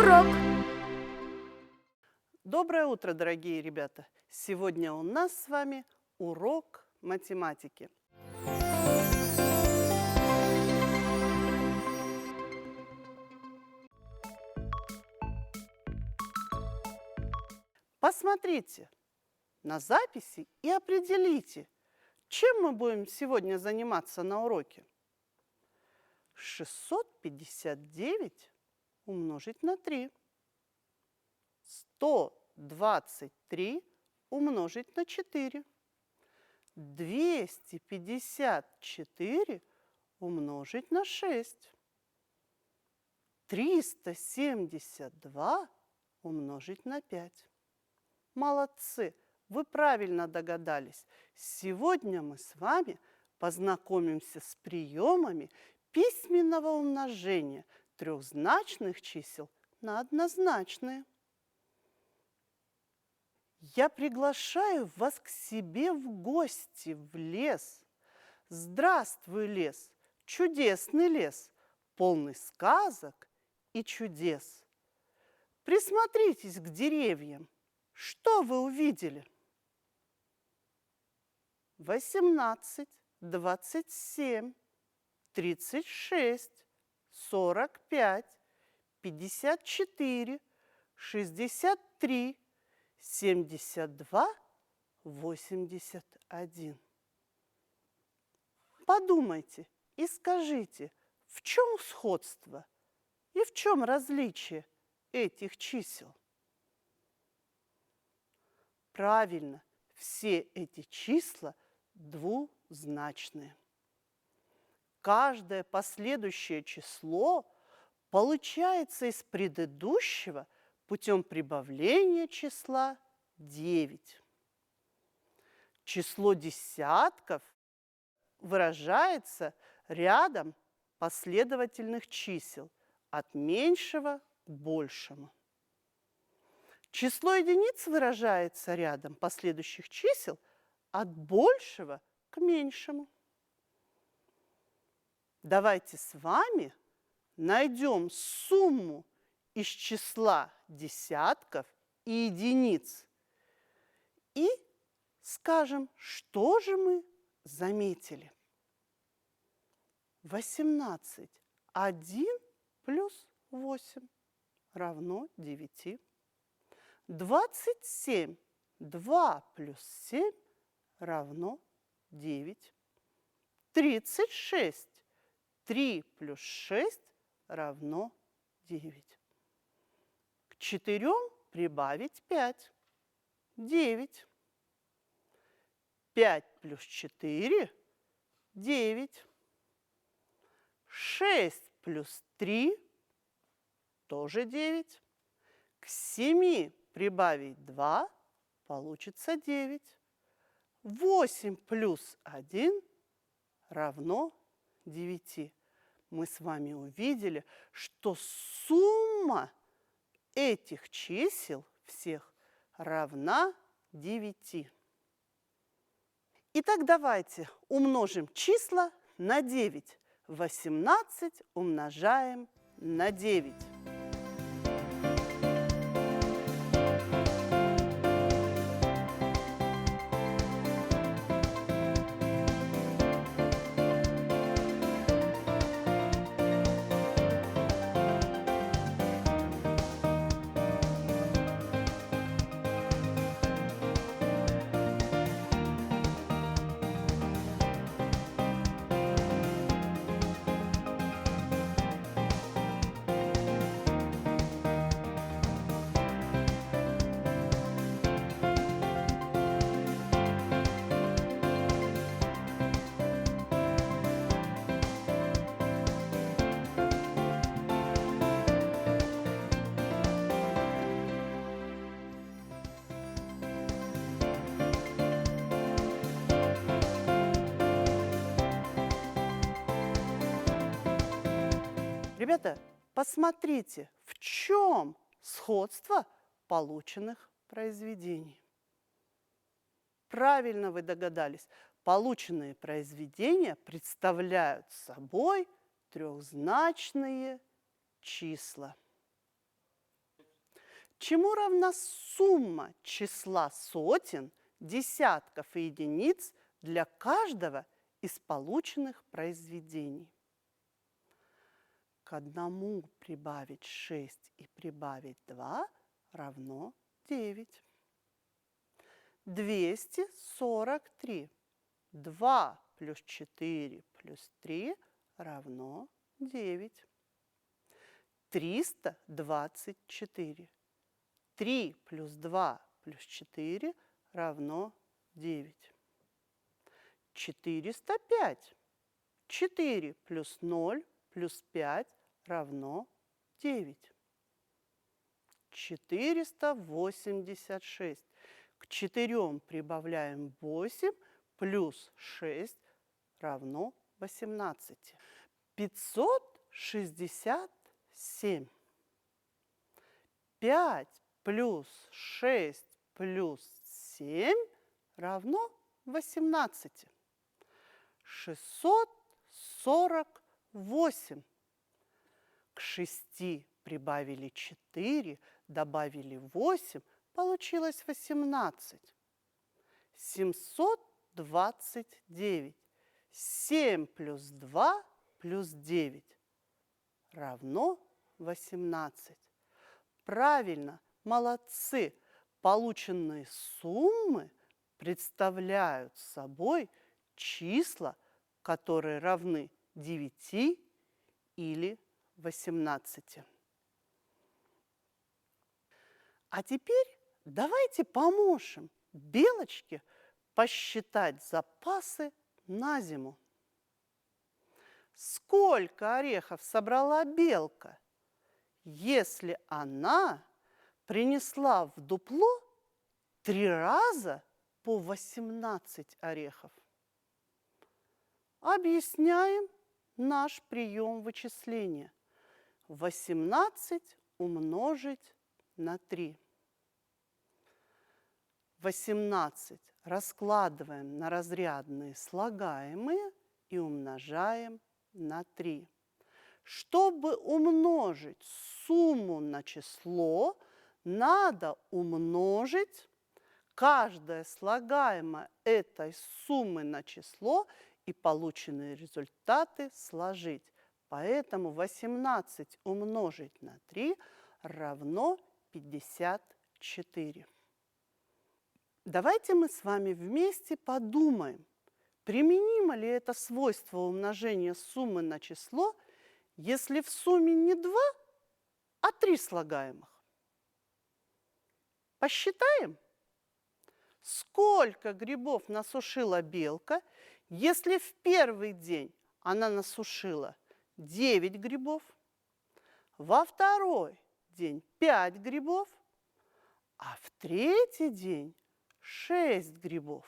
урок! Доброе утро, дорогие ребята! Сегодня у нас с вами урок математики. Посмотрите на записи и определите, чем мы будем сегодня заниматься на уроке. 659 умножить на 3. 123 умножить на 4. 254 умножить на 6. 372 умножить на 5. Молодцы! Вы правильно догадались. Сегодня мы с вами познакомимся с приемами письменного умножения трехзначных чисел на однозначные. Я приглашаю вас к себе в гости в лес. Здравствуй, лес, чудесный лес, полный сказок и чудес. Присмотритесь к деревьям. Что вы увидели? 18, 27, 36, 45, 54, 63, 72, 81. Подумайте и скажите, в чем сходство и в чем различие этих чисел? Правильно, все эти числа двузначные. Каждое последующее число получается из предыдущего путем прибавления числа 9. Число десятков выражается рядом последовательных чисел от меньшего к большему. Число единиц выражается рядом последующих чисел от большего к меньшему. Давайте с вами найдем сумму из числа десятков и единиц и скажем, что же мы заметили. 18. 1 плюс 8 равно 9. 27. 2 плюс 7 равно 9. 36. 3 плюс 6 равно 9. К 4 прибавить 5. 9. 5 плюс 4 – 9. 6 плюс 3 – тоже 9. К 7 прибавить 2 – получится 9. 8 плюс 1 равно 9. Мы с вами увидели, что сумма этих чисел всех равна 9. Итак, давайте умножим числа на 9. 18 умножаем на 9. Ребята, посмотрите, в чем сходство полученных произведений. Правильно вы догадались, полученные произведения представляют собой трехзначные числа. Чему равна сумма числа сотен, десятков и единиц для каждого из полученных произведений? К 1 прибавить 6 и прибавить 2 равно 9. 243. 2 плюс 4 плюс 3 равно 9. 324. 3 плюс 2 плюс 4 равно 9. 405. 4 плюс 0 плюс 5 равно 9. 486. К 4 прибавляем 8 плюс 6 равно 18. 567. 5 плюс 6 плюс 7 равно 18. 648. К 6 прибавили 4, добавили 8, получилось 18. 729. 7 плюс 2 плюс 9 равно 18. Правильно, молодцы! Полученные суммы представляют собой числа, которые равны 9 или 18. А теперь давайте поможем Белочке посчитать запасы на зиму. Сколько орехов собрала Белка, если она принесла в дупло 3 раза по 18 орехов? Объясняем наш прием вычисления. 18 умножить на 3. 18 раскладываем на разрядные слагаемые и умножаем на 3. Чтобы умножить сумму на число, надо умножить каждое слагаемое этой суммы на число и полученные результаты сложить. Поэтому 18 умножить на 3 равно 54. Давайте мы с вами вместе подумаем, применимо ли это свойство умножения суммы на число, если в сумме не 2, а 3 слагаемых. Посчитаем, сколько грибов насушила Белка, если в первый день она насушила 9 грибов, во второй день 5 грибов, а в третий день 6 грибов.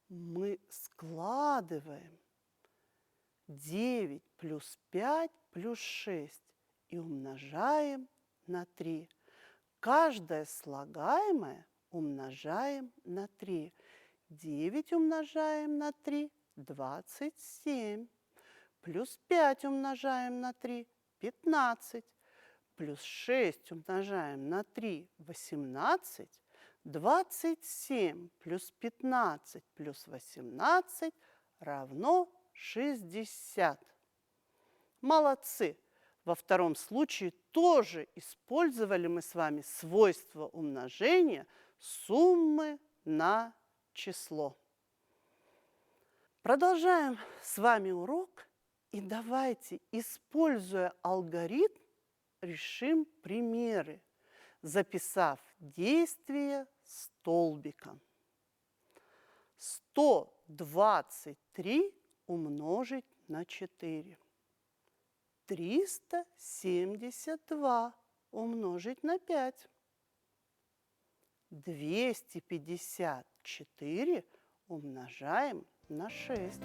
Мы складываем 9 плюс 5 плюс 6 и умножаем на 3. Каждое слагаемое умножаем на 3. 9 умножаем на 3 – 27. Плюс 5 умножаем на 3 – 15. Плюс 6 умножаем на 3 – 18. 27 плюс 15 плюс 18 равно 60. Молодцы! Во втором случае тоже использовали мы с вами свойство умножения суммы на число. Продолжаем с вами урок, и давайте, используя алгоритм, решим примеры, записав действие столбиком. 123 умножить на 4. 372 умножить на 5. 254 умножаем на 6.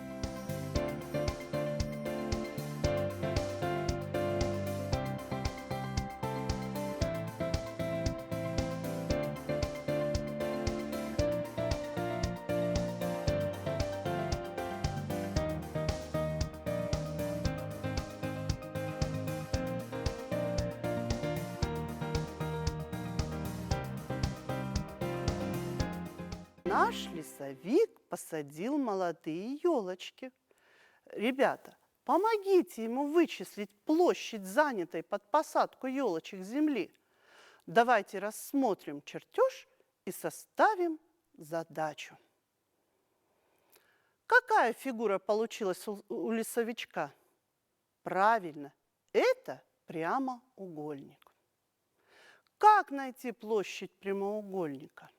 Наш лесовик посадил молодые елочки. Ребята, помогите ему вычислить площадь, занятой под посадку елочек земли. Давайте рассмотрим чертеж и составим задачу. Какая фигура получилась у лесовичка? Правильно, это прямоугольник. Как найти площадь прямоугольника?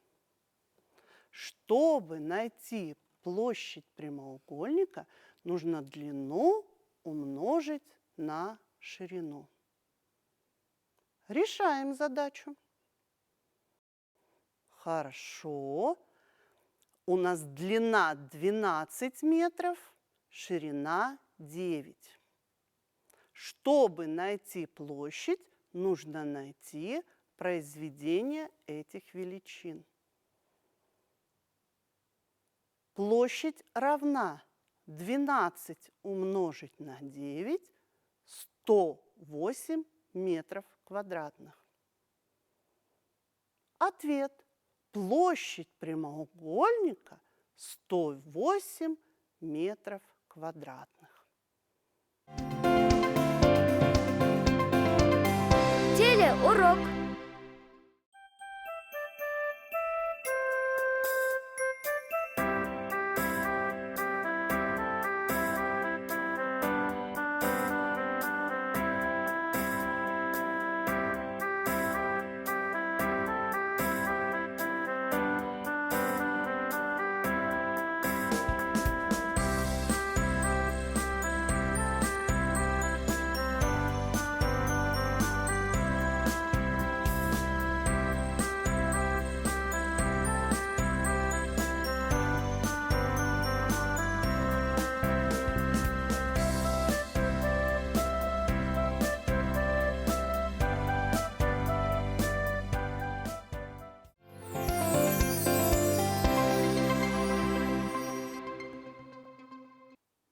Чтобы найти площадь прямоугольника, нужно длину умножить на ширину. Решаем задачу. Хорошо. У нас длина 12 метров, ширина 9. Чтобы найти площадь, нужно найти произведение этих величин. Площадь равна 12 умножить на 9, 108 метров квадратных. Ответ. Площадь прямоугольника 108 метров квадратных. Телеурок.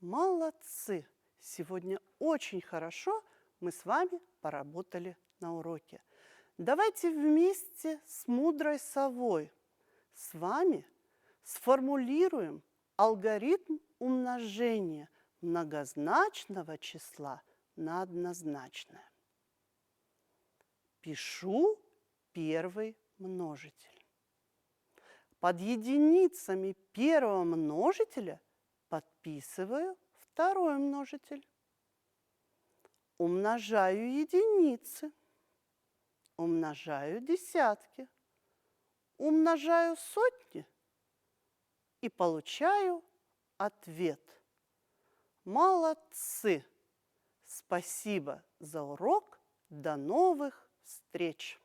Молодцы! Сегодня очень хорошо мы с вами поработали на уроке. Давайте вместе с мудрой совой с вами сформулируем алгоритм умножения многозначного числа на однозначное. Пишу первый множитель. Под единицами первого множителя подписываю второй множитель. Умножаю единицы, умножаю десятки, умножаю сотни и получаю ответ. Молодцы! Спасибо за урок. До новых встреч!